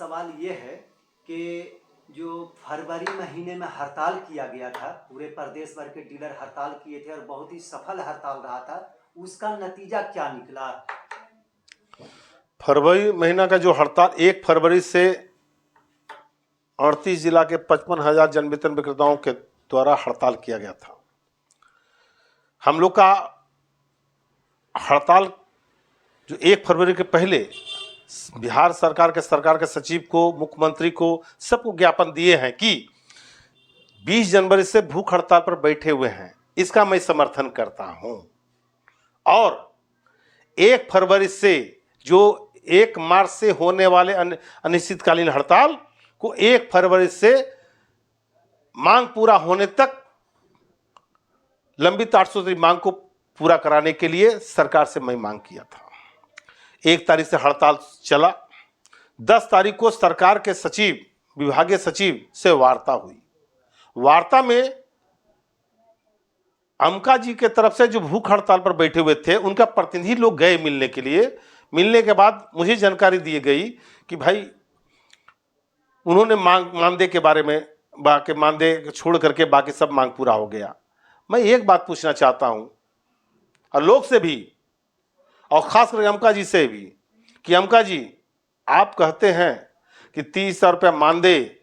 सवाल ये है कि जो फरवरी महीने में हड़ताल किया गया था, पूरे प्रदेश भर के डीलर हड़ताल किए थे और बहुत ही सफल हड़ताल रहा था, उसका नतीजा क्या निकला? फरवरी महीना का जो हड़ताल 1 फरवरी से 38 जिला के 55,000 जन वितरण विक्रेताओं के द्वारा हड़ताल किया गया था। हम लोग का हड़ताल जो 1 फरवरी के पहले बिहार सरकार के सचिव को, मुख्यमंत्री को, सबको ज्ञापन दिए हैं कि 20 जनवरी से भूख हड़ताल पर बैठे हुए हैं, इसका मैं समर्थन करता हूं। और 1 फरवरी से जो 1 मार्च से होने वाले अनिश्चितकालीन हड़ताल को 1 फरवरी से मांग पूरा होने तक लंबित 800 मांग को पूरा कराने के लिए सरकार से मैं मांग किया था। 1 तारीख से हड़ताल चला। 10 तारीख को सरकार के सचिव, विभागीय सचिव से वार्ता हुई। वार्ता में अमका जी के तरफ से जो भूख हड़ताल पर बैठे हुए थे, उनका प्रतिनिधि लोग गए मिलने के लिए। मिलने के बाद मुझे जानकारी दी गई कि भाई उन्होंने मानदेय के बारे में, बाकी मानदेय छोड़ करके बाकी सब मांग पूरा हो गया। मैं एक बात पूछना चाहता हूं और लोग से भी, और खास करके अमका जी से भी, कि अमका जी, आप कहते हैं कि 30,000 रुपया मानदेय,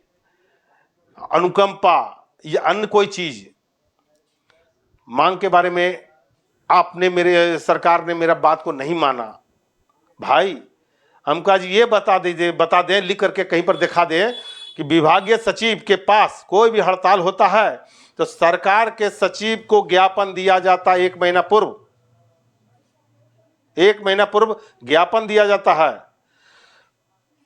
अनुकंपा या अन्य कोई चीज मांग के बारे में आपने सरकार ने मेरा बात को नहीं माना। भाई अमका जी ये बता दें, लिख करके कहीं पर दिखा दें कि विभागीय सचिव के पास कोई भी हड़ताल होता है तो सरकार के सचिव को ज्ञापन दिया जाता है। 1 महीना पूर्व, 1 महीना पूर्व ज्ञापन दिया जाता है।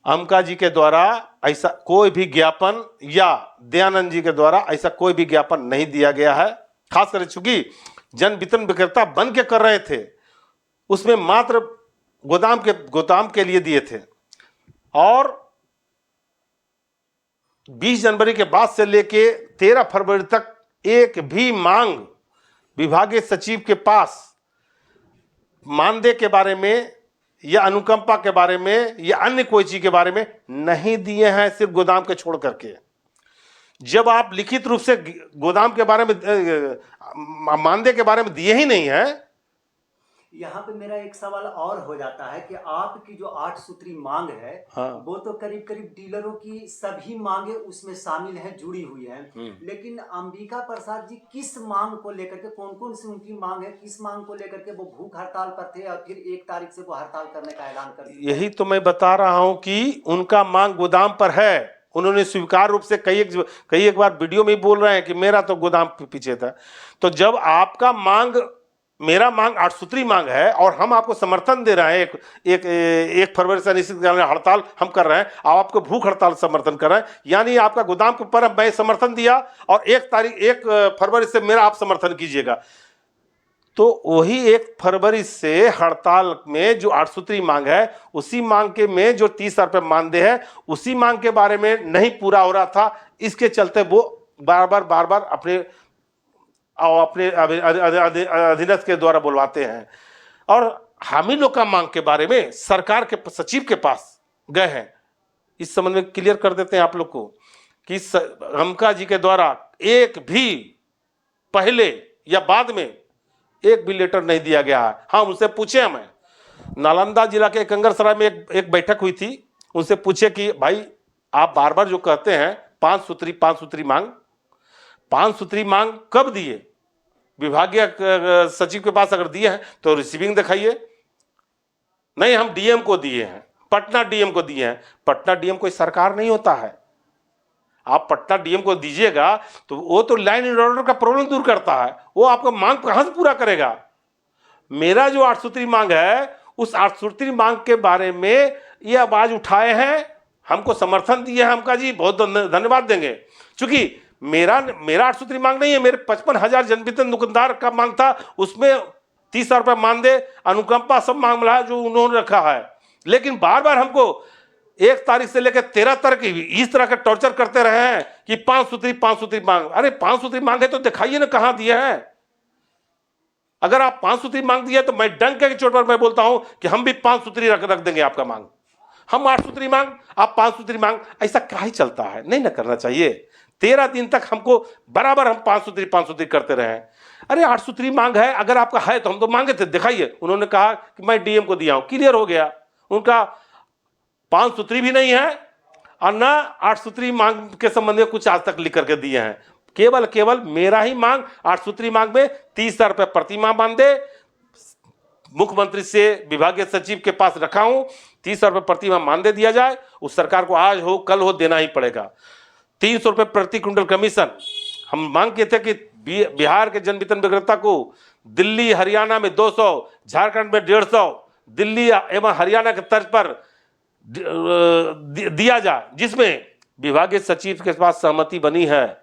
अमका जी के द्वारा ऐसा कोई भी ज्ञापन, या दयानंद जी के द्वारा ऐसा कोई भी ज्ञापन नहीं दिया गया है। खासकर चूंकि जन वितरण विक्रेता बन के कर रहे थे, उसमें मात्र गोदाम के लिए दिए थे। और 20 जनवरी के बाद से लेके 13 फरवरी तक एक भी मांग विभागीय सचिव के पास मानदेय के बारे में या अनुकंपा के बारे में या अन्य कोई चीज के बारे में नहीं दिए हैं, सिर्फ गोदाम के छोड़ करके। जब आप लिखित रूप से गोदाम के बारे में, मानदेय के बारे में दिए ही नहीं है। यहाँ पे मेरा एक सवाल और हो जाता है कि आपकी जो 8 सूत्री मांग है, हाँ। वो तो करीब करीब डीलरों की सभी मांगे उसमें शामिल हैं, जुड़ी हुई हैं। लेकिन अंबिका प्रसाद जी किस मांग को लेकर के, कौन कौन सी उनकी मांग है, किस मांग को लेकर के वो भूख हड़ताल पर थे और फिर 1 तारीख से वो हड़ताल करने का ऐलान कर दिया? यही तो मैं बता रहा हूं कि उनका मांग गोदाम पर है। उन्होंने स्वीकार रूप से कई एक बार वीडियो में बोल रहे हैं कि मेरा तो गोदाम पीछे था। तो जब आपका मेरा मांग 8 सूत्री मांग है और हम आपको समर्थन दे रहे हैं, 1 फरवरी से अनिश्चितकालीन हड़ताल हम कर रहे हैं, आपको भूख हड़ताल समर्थन कर रहे हैं, यानी आपका गोदाम के ऊपर मैं समर्थन दिया और 1 फरवरी से मेरा आप समर्थन कीजिएगा। तो वही 1 फरवरी से हड़ताल में जो 8 सूत्री मांग है, उसी मांग के में जो 30,000 रुपये मानदेय है, उसी मांग के बारे में नहीं पूरा हो रहा था। इसके चलते वो बार बार अपने अधीनस्थ के द्वारा बुलवाते हैं। और हामी लोग का मांग के बारे में सरकार के सचिव के पास गए हैं। इस संबंध में क्लियर कर देते हैं आप लोग को कि अमका जी के द्वारा एक भी पहले या बाद में एक भी लेटर नहीं दिया गया है। हाँ, उनसे पूछे, हमें नालंदा जिला के कंगरसराय में एक बैठक हुई थी, उनसे पूछे कि भाई आप बार बार जो कहते हैं 5 सूत्री मांग कब दिए? विभागीय सचिव के पास अगर दिए हैं तो रिसीविंग दिखाइए। नहीं, हम डीएम को दिए हैं, पटना डीएम को दिए हैं। पटना डीएम कोई सरकार नहीं होता है। आप पटना डीएम को दीजिएगा तो वो तो लाइन एंड ऑर्डर का प्रॉब्लम दूर करता है, वो आपका मांग कहां से पूरा करेगा? मेरा जो 8 सूत्री मांग है, उस 8 सूत्री मांग के बारे में ये आवाज उठाए हैं, हमको समर्थन दिए हैं। हमका जी बहुत धन्यवाद देंगे। चूंकि मेरा 8 सूत्री मांग नहीं है, मेरे 55,000 जन वितरण दुकानदार का मांग था, उसमें 30,000 रुपये मानदेय, अनुकंपा सब मांग मिला है जो उन्होंने रखा है। लेकिन बार बार हमको 1 तारीख से लेकर 13 तारीख इस तरह का टॉर्चर करते रहे हैं कि 5 सूत्री मांग। अरे 5 सूत्री मांग है तो दिखाइए ना कहां दिए हैं। अगर आप 5 सूत्री मांग दिए तो मैं डंके की चोट पर मैं बोलता हूं कि हम भी 5 सूत्री रख देंगे आपका मांग। हम 8 सूत्री मांग, आप 5 सूत्री मांग, ऐसा काहे चलता है? नहीं ना करना चाहिए। 13 दिन तक हमको बराबर हम 5 सूत्री करते रहे। अरे 8 सूत्री मांग है, अगर आपका है तो हम तो मांगे थे, दिखाइए। उन्होंने कहा कि मैं डीएम को दिया हूं, क्लियर हो गया। उनका 5 सूत्री भी नहीं है और ना 8 सूत्री मांग के संबंध में कुछ आज तक लिख करके दिए हैं। केवल मेरा ही मांग 8 सूत्री मांग में 30,000 रुपये प्रति माह मानदे, मुख्यमंत्री से विभागीय सचिव के पास रखा हूं, 30,000 रुपये प्रति माह मानदे दिया जाए। उस सरकार को आज हो कल हो देना ही पड़ेगा। 300 रुपये प्रति क्विंटल कमीशन हम मांग के थे कि बिहार के जन वितरण विक्रेता को दिल्ली हरियाणा में 200, झारखंड में 150, दिल्ली एवं हरियाणा के तर्ज पर दिया जाए, जिसमें विभागीय सचिव के पास सहमति बनी है।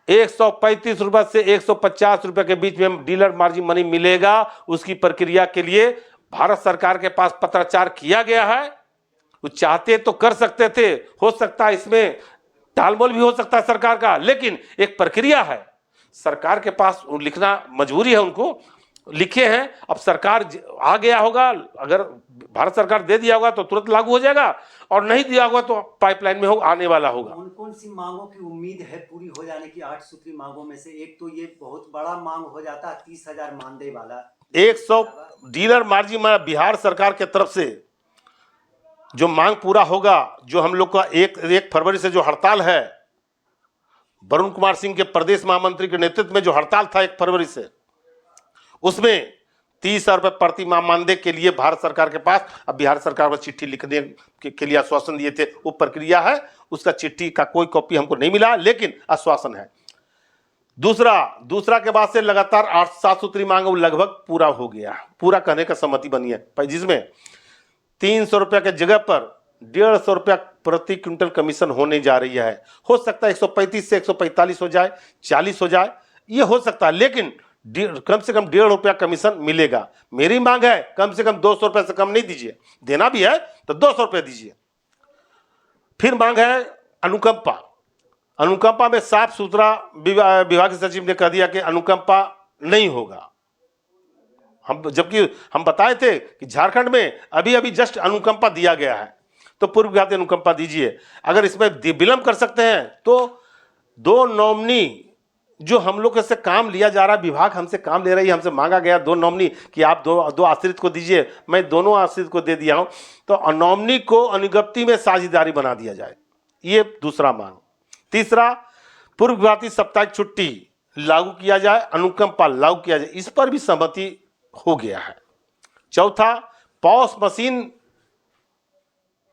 135 रुपए से 150 रुपए के बीच में डीलर मार्जिन मनी मिलेगा। उसकी प्रक्रिया के लिए भारत सरकार के पास पत्राचार किया गया है। वो चाहते तो कर सकते थे, हो सकता है इसमें टालमोल भी हो सकता है सरकार का, लेकिन एक प्रक्रिया है, सरकार के पास लिखना मजबूरी है, उनको लिखे हैं। अब सरकार आ गया होगा, अगर भारत सरकार दे दिया होगा तो तुरंत लागू हो जाएगा, और नहीं दिया होगा तो पाइपलाइन में होगा, आने वाला होगा। कौन कौन सी मांगों की उम्मीद है पूरी हो जाने की 8 सूत्री मांगों में से? एक तो ये बहुत बड़ा मांग हो जाता है 30,000 मानदेय वाला। 100 डीलर मार्जिन बिहार सरकार के तरफ से जो मांग पूरा होगा, जो हम लोग का 1 फरवरी से जो हड़ताल है, वरुण कुमार सिंह के प्रदेश महामंत्री के नेतृत्व में जो हड़ताल था 1 फरवरी से, उसमें 30,000 रुपये प्रति माह मानदेय के लिए भारत सरकार के पास अब बिहार सरकार को चिट्ठी लिखने के लिए आश्वासन दिए थे। वो प्रक्रिया है, उसका चिट्ठी का कोई कॉपी हमको नहीं मिला, लेकिन आश्वासन है। दूसरा के बाद से लगातार 8-7 सूत्री मांग लगभग पूरा हो गया, पूरा करने का सहमति बनी है, जिसमें 300 रुपये के जगह पर 150 रुपया प्रति क्विंटल कमीशन होने जा रही है। हो सकता है 135 से 145 हो जाए, 40 हो जाए, ये हो सकता है, लेकिन कम से कम 1.5 रुपया कमीशन मिलेगा। मेरी मांग है कम से कम 200 रुपये से कम नहीं दीजिए, देना भी है तो 200 रुपये दीजिए। फिर मांग है अनुकंपा में साफ सुथरा विभाग सचिव ने कह दिया कि अनुकंपा नहीं होगा। जबकि हम बताए थे कि झारखंड में अभी जस्ट अनुकंपा दिया गया है, तो पूर्व विभाग अनुकंपा दीजिए। अगर इसमें विलंब कर सकते हैं तो 2 नॉमिनी जो हम लोग से काम लिया जा रहा है, विभाग हमसे काम ले रही है, हमसे मांगा गया 2 नॉमिनी कि आप दो आश्रित को दीजिए, मैं दोनों आश्रित को दे दिया हूं, तो नॉमिनी को अनुज्ञप्ति में साझेदारी बना दिया जाए, ये दूसरा मांग। तीसरा, पूर्व विभाग साप्ताहिक छुट्टी लागू किया जाए, अनुकंपा लागू किया जाए, इस पर भी सहमति हो गया है। चौथा, पॉस मशीन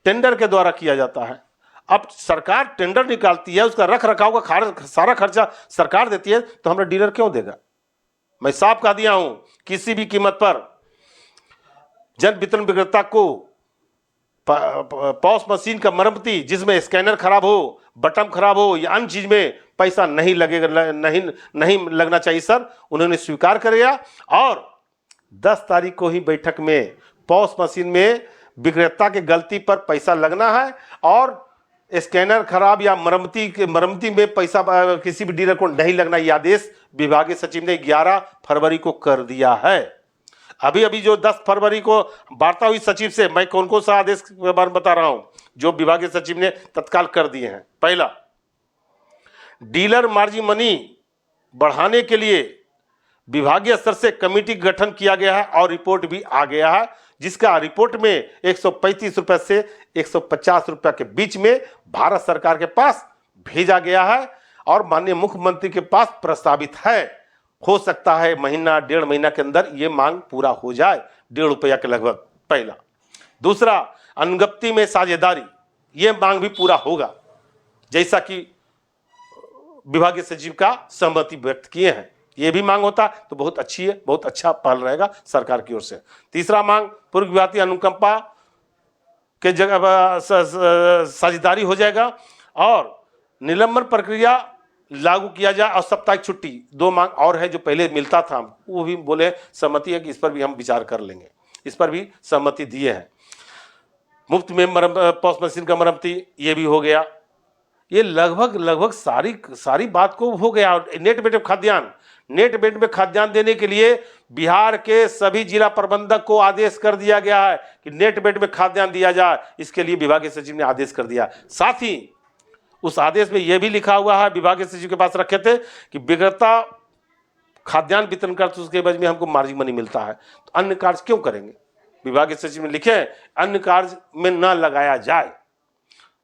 टेंडर के द्वारा किया जाता है। अब सरकार टेंडर निकालती है, उसका रख रखाव का सारा खर्चा सरकार देती है, तो हमारा डीलर क्यों देगा? मैं साफ कह दिया हूं, किसी भी कीमत पर जन वितरण विक्रेता को पॉस मशीन का मरम्मती, जिसमें स्कैनर खराब हो, बटन खराब हो या अन्य चीज में पैसा नहीं लगेगा, नहीं लगना चाहिए सर। उन्होंने स्वीकार किया, और 10 तारीख को ही बैठक में पॉस मशीन में विक्रेता की गलती पर पैसा लगना है, और स्कैनर खराब या मरम्मती में पैसा किसी भी डीलर को नहीं लगना, यह आदेश विभागीय सचिव ने 11 फरवरी को कर दिया है। अभी जो 10 फरवरी को वार्ता हुई सचिव से, मैं कौन सा आदेश के बारे में बता रहा हूं जो विभागीय सचिव ने तत्काल कर दिए हैं। पहला, डीलर मार्जिन मनी बढ़ाने के लिए विभागीय स्तर से कमेटी गठन किया गया है, और रिपोर्ट भी आ गया है, जिसका रिपोर्ट में 135 रुपए से 150 रुपए के बीच में भारत सरकार के पास भेजा गया है, और माननीय मुख्यमंत्री के पास प्रस्तावित है। हो सकता है महीना 1.5 महीना के अंदर ये मांग पूरा हो जाए, 1.5 रुपया के लगभग। पहला। दूसरा, अनुज्ञप्ति में साझेदारी, ये मांग भी पूरा होगा, जैसा कि विभागीय सचिव का सहमति व्यक्त किए हैं। ये भी मांग होता तो बहुत अच्छी है, बहुत अच्छा पहल रहेगा सरकार की ओर से। तीसरा मांग, पूर्व विभागीय अनुकंपा के जगह साझेदारी हो जाएगा, और निलंबन प्रक्रिया लागू किया जाए, और साप्ताहिक छुट्टी। 2 मांग और है जो पहले मिलता था, वो भी बोले सहमति है कि इस पर भी हम विचार कर लेंगे, इस पर भी सहमति दिए हैं। मुफ्त में पॉस मशीन का मरम्मती, ये भी हो गया। ये लगभग सारी बात को हो गया। नेट बेट में खाद्यान्न देने के लिए बिहार के सभी जिला प्रबंधक को आदेश कर दिया गया है कि नेट बेट में खाद्यान्न दिया जाए। इसके लिए विभागीय सचिव ने आदेश कर दिया। साथ ही उस आदेश में यह भी लिखा हुआ है, विभागीय सचिव के पास रखे थे, कि विक्रेता खाद्यान्न वितरण करते तो उसके एवज में हमको मार्जिन मनी मिलता है, तो अन्य कार्य क्यों करेंगे? विभागीय सचिव ने लिखे अन्य कार्य में न लगाया जाए।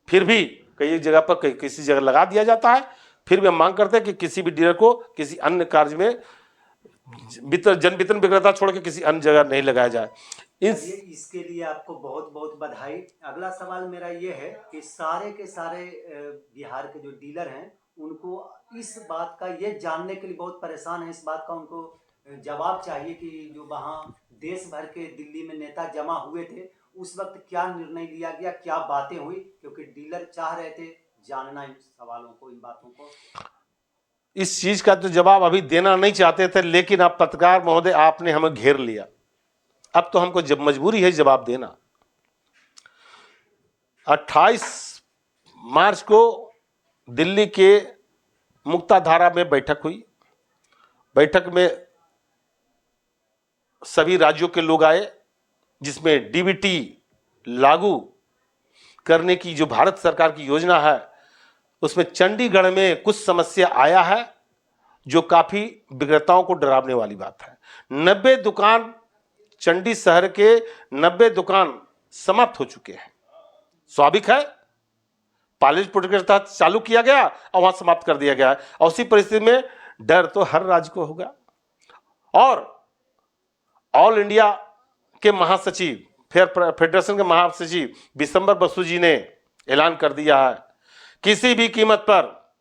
फिर भी कई जगह पर किसी जगह लगा दिया जाता है। फिर भी हम मांग करते हैं कि किसी भी डीलर को किसी अन्य कार्य में जन वितरण विक्रेता छोड़ के किसी अन्य जगह नहीं लगाया जाए। इसके लिए आपको बहुत बहुत बधाई। अगला सवाल मेरा ये है कि सारे के सारे बिहार के जो डीलर हैं उनको इस बात का ये जानने के लिए बहुत परेशान है, इस बात का उनको जवाब चाहिए कि जो वहाँ देश भर के दिल्ली में नेता जमा हुए थे उस वक्त क्या निर्णय लिया गया, क्या बातें हुई, क्योंकि डीलर चाह रहे थे जानना इन सवालों को, इन बातों को। इस चीज का तो जवाब अभी देना नहीं चाहते थे, लेकिन अब पत्रकार महोदय आपने हमें घेर लिया। अब तो हमको जब मजबूरी है जवाब देना। 28 मार्च को दिल्ली के मुक्ताधारा में बैठक हुई। बैठक में सभी राज्यों के लोग आए, जिसमें डीबीटी लागू करने की जो भारत सरकार की योजना है उसमें चंडीगढ़ में कुछ समस्या आया है जो काफी विक्रेताओं को डरावने वाली बात है। 90 दुकान, चंडी शहर के 90 दुकान समाप्त हो चुके हैं। स्वाभाविक है, पायलट प्रोजेक्ट के तहत चालू किया गया और वहां समाप्त कर दिया गया है। और उसी परिस्थिति में डर तो हर राज्य को होगा। और ऑल इंडिया के महासचिव, फेडरेशन के महासचिव बिशंबर बसु जी ने ऐलान कर दिया है, किसी भी कीमत पर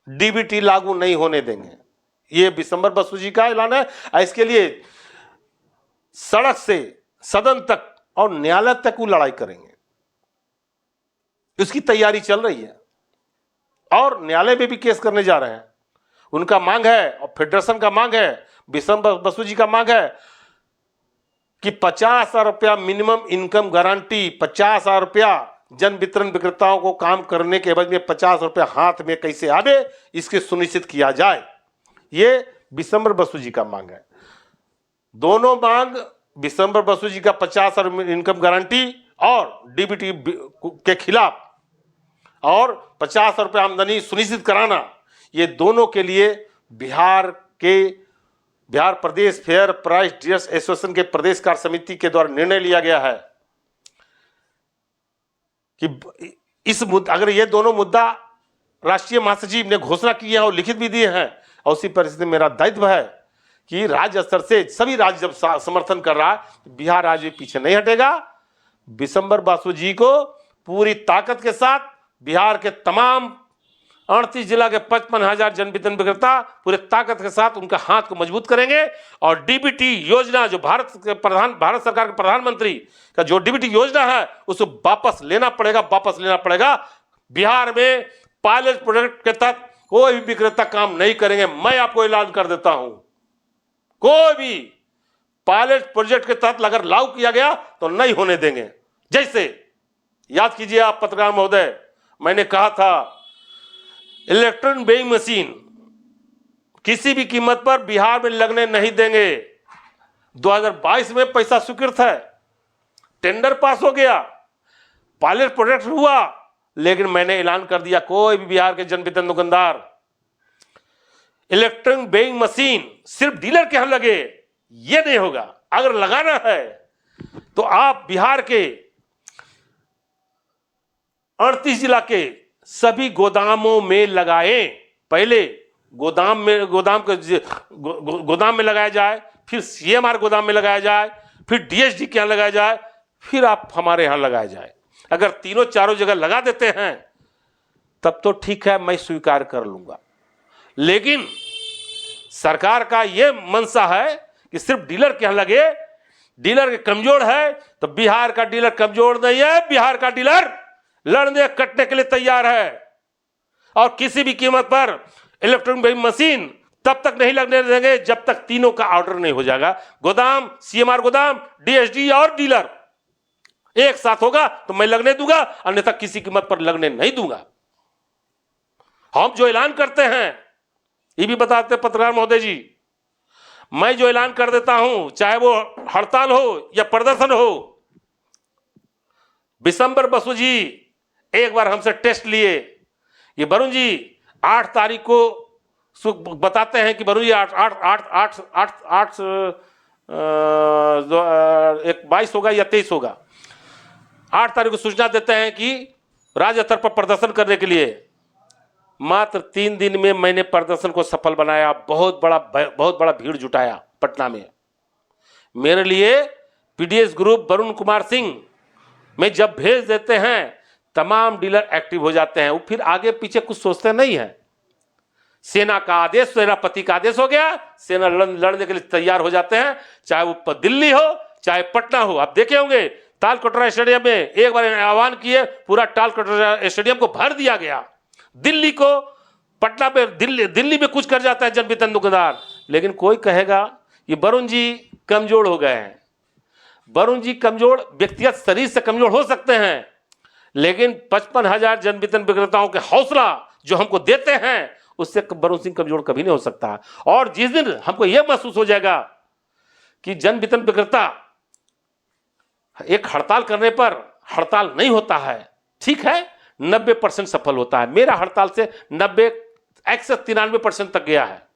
डीबीटी लागू नहीं होने देंगे। ये बिशंबर बसु जी का ऐलान है। इसके लिए सड़क से सदन तक और न्यायालय तक वो लड़ाई करेंगे, उसकी तैयारी चल रही है और न्यायालय में भी केस करने जा रहे हैं। उनका मांग है और फेडरेशन का मांग है, बिशंबर बसु जी का मांग है कि 50,000 रुपया मिनिमम इनकम गारंटी, 50,000 रुपया जन वितरण विक्रेताओं को काम करने के एवज में 50 रुपया हाथ में कैसे आवे, इसके सुनिश्चित किया जाए। ये बिशंबर बसु जी का मांग है। दोनों मांग, बिशंबर बसु जी का 50,000 इनकम गारंटी और डीबीटी के खिलाफ और 50,000 रुपया आमदनी सुनिश्चित कराना, ये दोनों के लिए बिहार प्रदेश फेयर प्राइस डीलर्स एसोसिएशन के प्रदेश कार्य समिति के द्वारा निर्णय लिया गया है कि इस मुद्दा, अगर ये दोनों मुद्दा राष्ट्रीय महासचिव ने घोषणा की है और लिखित भी दिए हैं, और उसी परिस्थिति में मेरा दायित्व है कि राज्य स्तर से सभी राज्य जब समर्थन कर रहा है, बिहार राज्य पीछे नहीं हटेगा। बिशंबर बसु जी को पूरी ताकत के साथ बिहार के तमाम 38 जिला के 55,000 जन वितरण विक्रेता पूरे ताकत के साथ उनका हाथ को मजबूत करेंगे। और डीबीटी योजना जो भारत सरकार के प्रधानमंत्री का जो डीबीटी योजना है उसको वापस लेना पड़ेगा। बिहार में पायलट प्रोजेक्ट के तहत कोई भी विक्रेता काम नहीं करेंगे। मैं आपको ऐलान कर देता हूं, कोई भी पायलट प्रोजेक्ट के तहत अगर लागू किया गया तो नहीं होने देंगे। जैसे याद कीजिए आप पत्रकार महोदय, मैंने कहा था इलेक्ट्रॉनिक वेइंग मशीन किसी भी कीमत पर बिहार में लगने नहीं देंगे। 2022 में पैसा स्वीकृत है, टेंडर पास हो गया, पायलट प्रोजेक्ट हुआ, लेकिन मैंने ऐलान कर दिया कोई भी बिहार के जन वितरण दुकानदार इलेक्ट्रॉनिक वेइंग मशीन सिर्फ डीलर के यहां लगे, ये नहीं होगा। अगर लगाना है तो आप बिहार के 38 जिला के सभी गोदामों में लगाएं। पहले गोदाम में लगाया जाए, फिर सीएमआर गोदाम में लगाया जाए, फिर डीएसडी के यहां लगाया जाए, फिर आप हमारे यहां लगाया जाए। अगर तीनों चारों जगह लगा देते हैं तब तो ठीक है, मैं स्वीकार कर लूंगा। लेकिन सरकार का यह मंशा है कि सिर्फ डीलर के यहां लगे। डीलर के कमजोर है तो बिहार का डीलर कमजोर नहीं है, बिहार का डीलर लड़ने कटने के लिए तैयार है। और किसी भी कीमत पर इलेक्ट्रॉनिक वेइंग मशीन तब तक नहीं लगने देंगे जब तक तीनों का ऑर्डर नहीं हो जाएगा। गोदाम, सीएमआर गोदाम, डीएसडी और डीलर एक साथ होगा तो मैं लगने दूंगा, अन्यथा किसी कीमत पर लगने नहीं दूंगा। हम जो ऐलान करते हैं ये भी बताते पत्रकार महोदय जी, मैं जो ऐलान कर देता हूं, चाहे वो हड़ताल हो या प्रदर्शन हो, बिशंबर बसु जी एक बार हमसे टेस्ट लिए कि वरुण जी 8 तारीख को बताते हैं कि वरुण जी 22 होगा या 23 होगा, 8 तारीख को सूचना देते हैं कि राज्य स्तर पर प्रदर्शन करने के लिए। मात्र 3 दिन में मैंने प्रदर्शन को सफल बनाया, बहुत बड़ा भीड़ जुटाया पटना में। मेरे लिए पीडीएस ग्रुप वरुण कुमार सिंह में जब भेज देते हैं, तमाम डीलर एक्टिव हो जाते हैं। वो फिर आगे पीछे कुछ सोचते नहीं है। सेना का आदेश, सेनापति का आदेश हो गया, सेना लड़ने के लिए तैयार हो जाते हैं, चाहे वो दिल्ली हो चाहे पटना हो। आप देखे होंगे तालकटोरा स्टेडियम में एक बार आह्वान किए, पूरा तालकटोरा स्टेडियम को भर दिया गया। दिल्ली को पटना पे दिल्ली में कुछ कर जाता है जनवितन दुकानदार, लेकिन कोई कहेगा कि वरुण जी कमजोर हो गए हैं। वरुण जी कमजोर व्यक्तिगत शरीर से कमजोर हो सकते हैं, लेकिन 55,000 जनवितरण विक्रेताओं के हौसला जो हमको देते हैं, उससे वरुण सिंह कमजोर कभी नहीं हो सकता। और जिस दिन हमको यह महसूस हो जाएगा कि जनवितरण विक्रेता एक हड़ताल करने पर हड़ताल नहीं होता है, ठीक है, 90% सफल होता है। मेरा हड़ताल से 93% तक गया है।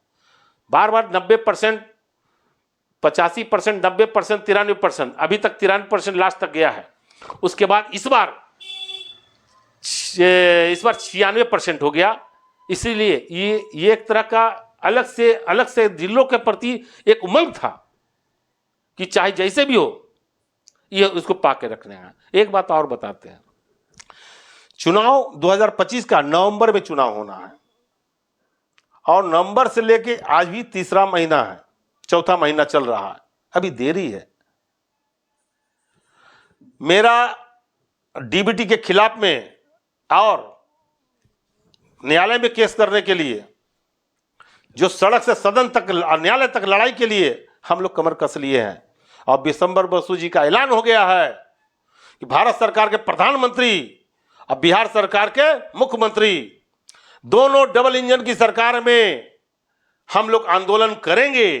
बार 90%, 85%, 90%, 93%, अभी तक 93% लास्ट तक गया है। उसके बाद इस बार 96% हो गया। इसीलिए ये एक तरह का अलग से जिलों के प्रति एक उमंग था कि चाहे जैसे भी हो ये उसको पाके रखने हैं। एक बात और बताते हैं, चुनाव 2025 का नवंबर में चुनाव होना है, और नवंबर से लेके आज भी तीसरा महीना है, चौथा महीना चल रहा है, अभी देरी है। मेरा डीबीटी के खिलाफ में और न्यायालय में केस करने के लिए, जो सड़क से सदन तक न्यायालय तक लड़ाई के लिए हम लोग कमर कस लिए हैं। और बिशंबर बसु जी का ऐलान हो गया है कि भारत सरकार के प्रधानमंत्री और बिहार सरकार के मुख्यमंत्री, दोनों डबल इंजन की सरकार में हम लोग आंदोलन करेंगे।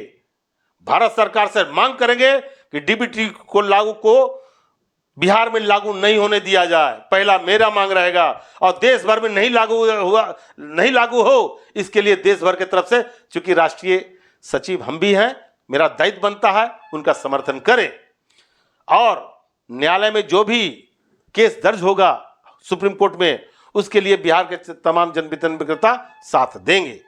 भारत सरकार से मांग करेंगे कि डीबीटी को बिहार में लागू नहीं होने दिया जाए, पहला मेरा मांग रहेगा। और देश भर में नहीं लागू हो, इसके लिए देश भर की तरफ से, चूंकि राष्ट्रीय सचिव हम भी हैं, मेरा दायित्व बनता है उनका समर्थन करें। और न्यायालय में जो भी केस दर्ज होगा सुप्रीम कोर्ट में, उसके लिए बिहार के तमाम जनवितरण विक्रेता साथ देंगे।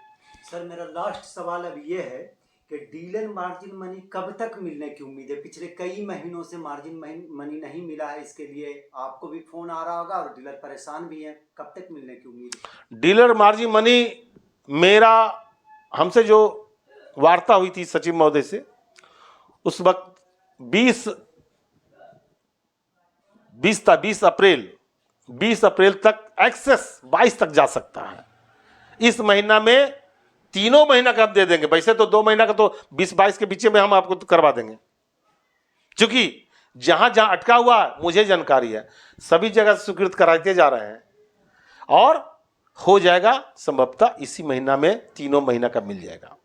सर, मेरा लास्ट सवाल अब ये है कि डीलर मार्जिन मनी कब तक मिलने की उम्मीद है? पिछले कई महीनों से मार्जिन मनी नहीं मिला है, इसके लिए आपको भी फोन आ रहा होगा और डीलर परेशान भी हैं, कब तक मिलने की उम्मीद है? डीलर मार्जिन मनी, मेरा हमसे जो वार्ता हुई थी सचिव महोदय से, उस वक्त 20 अप्रैल तक एक्सेस 22 तक जा सकता है। इस महीना में तीनों महीना का आप दे देंगे, वैसे तो 2 महीना का तो 20-22 के बीच में हम आपको करवा देंगे, क्योंकि जहां जहां अटका हुआ मुझे जानकारी है, सभी जगह स्वीकृत कराते जा रहे हैं और हो जाएगा। संभवतः इसी महीना में तीनों महीना का मिल जाएगा।